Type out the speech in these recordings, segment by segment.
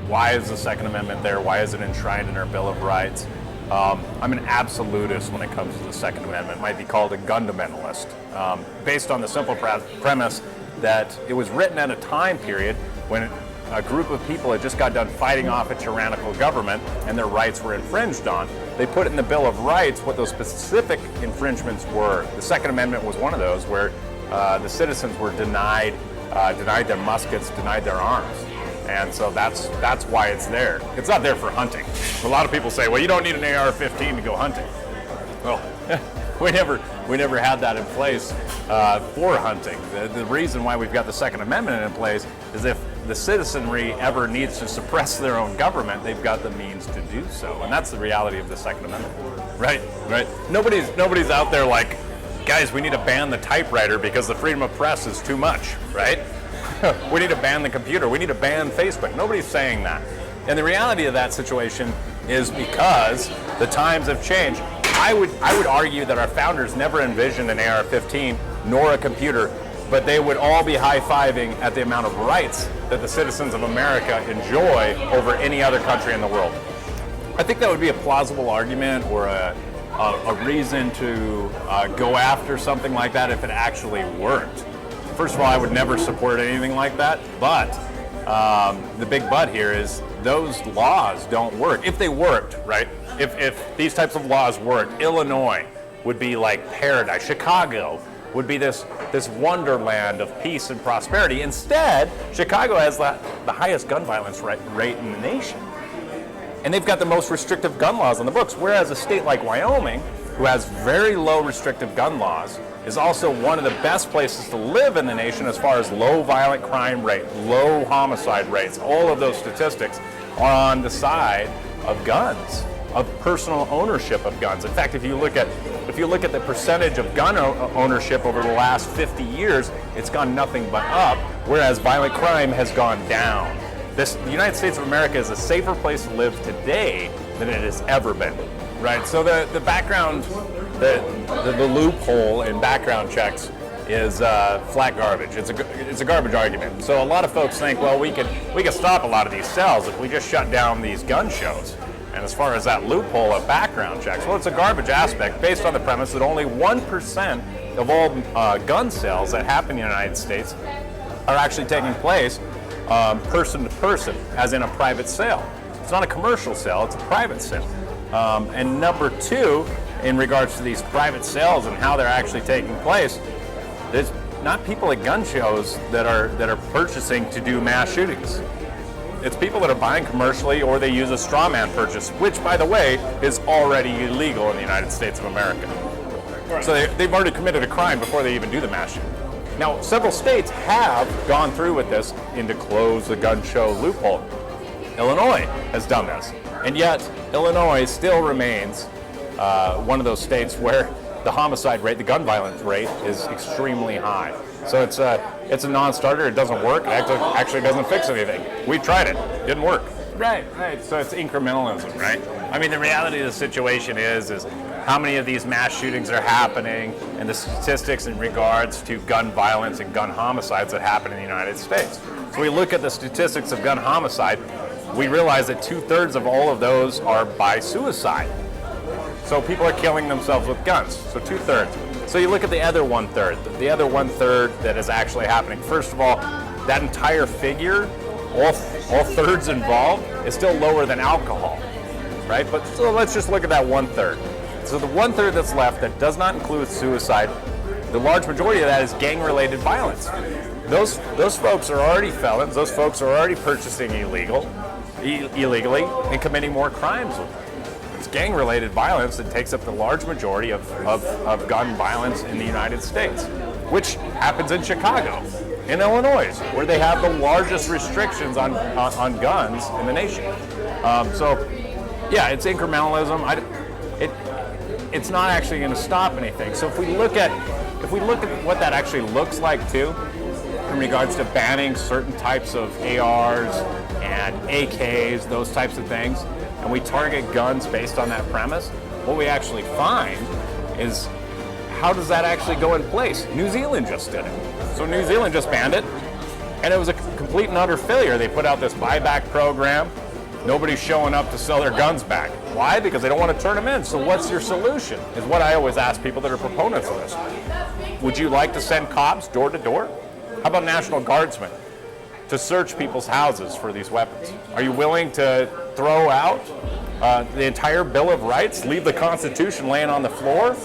Why is the Second Amendment there? Why is it enshrined in our Bill of Rights? I'm an absolutist when it comes to the Second Amendment. It might be called a fundamentalist, based on the simple premise that it was written at a time period when a group of people had just got done fighting off a tyrannical government and their rights were infringed on. They put in the Bill of Rights what those specific infringements were. The Second Amendment was one of those where the citizens were denied their muskets, denied their arms. And so that's why it's there. It's not there for hunting. A lot of people say, well, you don't need an AR-15 to go hunting. Well, we never had that in place for hunting. The reason why we've got the Second Amendment in place is if the citizenry ever needs to suppress their own government, they've got the means to do so. And that's the reality of the Second Amendment. Right. Nobody's out there like, guys, we need to ban the typewriter because the freedom of press is too much, right? We need to ban the computer. We need to ban Facebook. Nobody's saying that. And the reality of that situation is because the times have changed. I would argue that our founders never envisioned an AR-15 nor a computer, but they would all be high-fiving at the amount of rights that the citizens of America enjoy over any other country in the world. I think that would be a plausible argument or a reason to go after something like that if it actually worked. First of all, I would never support anything like that, but the big but here is those laws don't work. If they worked, right? If these types of laws worked, Illinois would be like paradise. Chicago would be this wonderland of peace and prosperity. Instead, Chicago has the highest gun violence rate in the nation. And they've got the most restrictive gun laws on the books, whereas a state like Wyoming, who has very low restrictive gun laws, is also one of the best places to live in the nation as far as low violent crime rate, low homicide rates. All of those statistics are on the side of guns, of personal ownership of guns. In fact, if you look at the percentage of gun ownership over the last 50 years, it's gone nothing but up, whereas violent crime has gone down. The United States of America is a safer place to live today than it has ever been. Right, so the background, the loophole in background checks is flat garbage. It's a garbage argument. So a lot of folks think, well, we could stop a lot of these sales if we just shut down these gun shows. And as far as that loophole of background checks, well, it's a garbage aspect based on the premise that only 1% of all gun sales that happen in the United States are actually taking place person to person, as in a private sale. It's not a commercial sale, it's a private sale. And number two, in regards to these private sales and how they're actually taking place, there's not people at gun shows that are purchasing to do mass shootings. It's people that are buying commercially, or they use a straw man purchase, which, by the way, is already illegal in the United States of America. Right. So they've already committed a crime before they even do the mass shooting. Now, several states have gone through with this to close the gun show loophole. Illinois has done this. And yet, Illinois still remains one of those states where the homicide rate, the gun violence rate, is extremely high. So it's a non-starter. It doesn't work. It actually doesn't fix anything. We tried it. Didn't work. Right. So it's incrementalism, right? I mean, the reality of the situation is how many of these mass shootings are happening and the statistics in regards to gun violence and gun homicides that happen in the United States. So we look at the statistics of gun homicide, we realize that 2/3 of all of those are by suicide. So people are killing themselves with guns, so 2/3. So you look at the other 1/3, the other 1/3 that is actually happening. First of all, that entire figure, all thirds involved, is still lower than alcohol, right? But so let's just look at that 1/3. So the 1/3 that's left that does not include suicide, the large majority of that is gang-related violence. Those folks are already felons. Those folks are already purchasing illegally and committing more crimes with them. It's gang-related violence that takes up the large majority of gun violence in the United States, which happens in Chicago, in Illinois, where they have the largest restrictions on guns in the nation. So, yeah, it's incrementalism. It's not actually going to stop anything. So if we look at what that actually looks like too, in regards to banning certain types of ARs and AKs, those types of things, and we target guns based on that premise, what we actually find is, how does that actually go in place? New Zealand just did it. So New Zealand just banned it, and it was complete and utter failure. They put out this buyback program. Nobody's showing up to sell their guns back. Why? Because they don't want to turn them in. So what's your solution? Is what I always ask people that are proponents of this. Would you like to send cops door to door? How about National Guardsmen to search people's houses for these weapons? Are you willing to throw out the entire Bill of Rights, leave the Constitution laying on the floor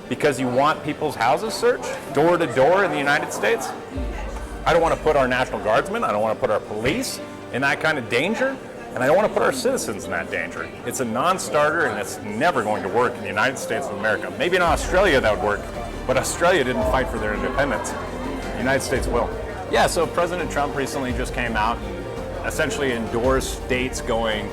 because you want people's houses searched door to door in the United States? I don't want to put our National Guardsmen, I don't want to put our police in that kind of danger, and I don't want to put our citizens in that danger. It's a non-starter, and it's never going to work in the United States of America. Maybe in Australia that would work, but Australia didn't fight for their independence. The United States will. Yeah, so President Trump recently just came out, essentially endorsed states going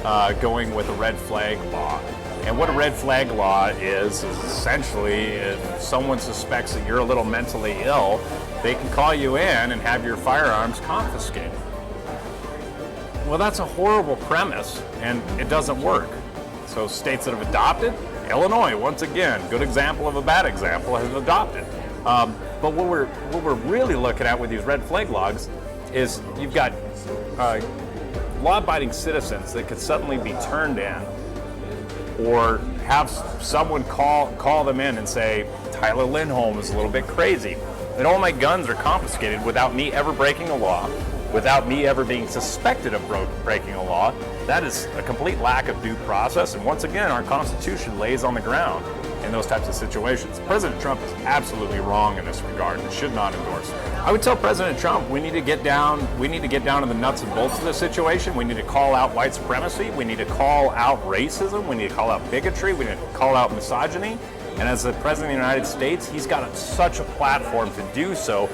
with a red flag law. And what a red flag law is essentially if someone suspects that you're a little mentally ill, they can call you in and have your firearms confiscated. Well, that's a horrible premise, and it doesn't work. So states that have adopted, Illinois, once again, good example of a bad example, has adopted. But what we're really looking at with these red flag laws is you've got law-abiding citizens that could suddenly be turned in, or have someone call them in and say, Tyler Lindholm is a little bit crazy, and all my guns are confiscated without me ever breaking a law, without me ever being suspected of breaking a law. That is a complete lack of due process, and once again, our Constitution lays on the ground in those types of situations. President Trump is absolutely wrong in this regard and should not endorse it. I would tell President Trump we need to get down to the nuts and bolts of this situation. We need to call out white supremacy. We need to call out racism. We need to call out bigotry. We need to call out misogyny. And as the President of the United States, he's got such a platform to do so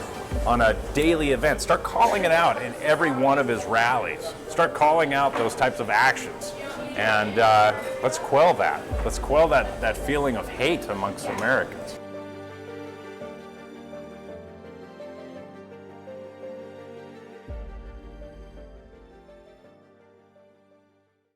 on a daily event. Start calling it out in every one of his rallies. Start calling out those types of actions. And let's quell that. Let's quell that feeling of hate amongst Americans.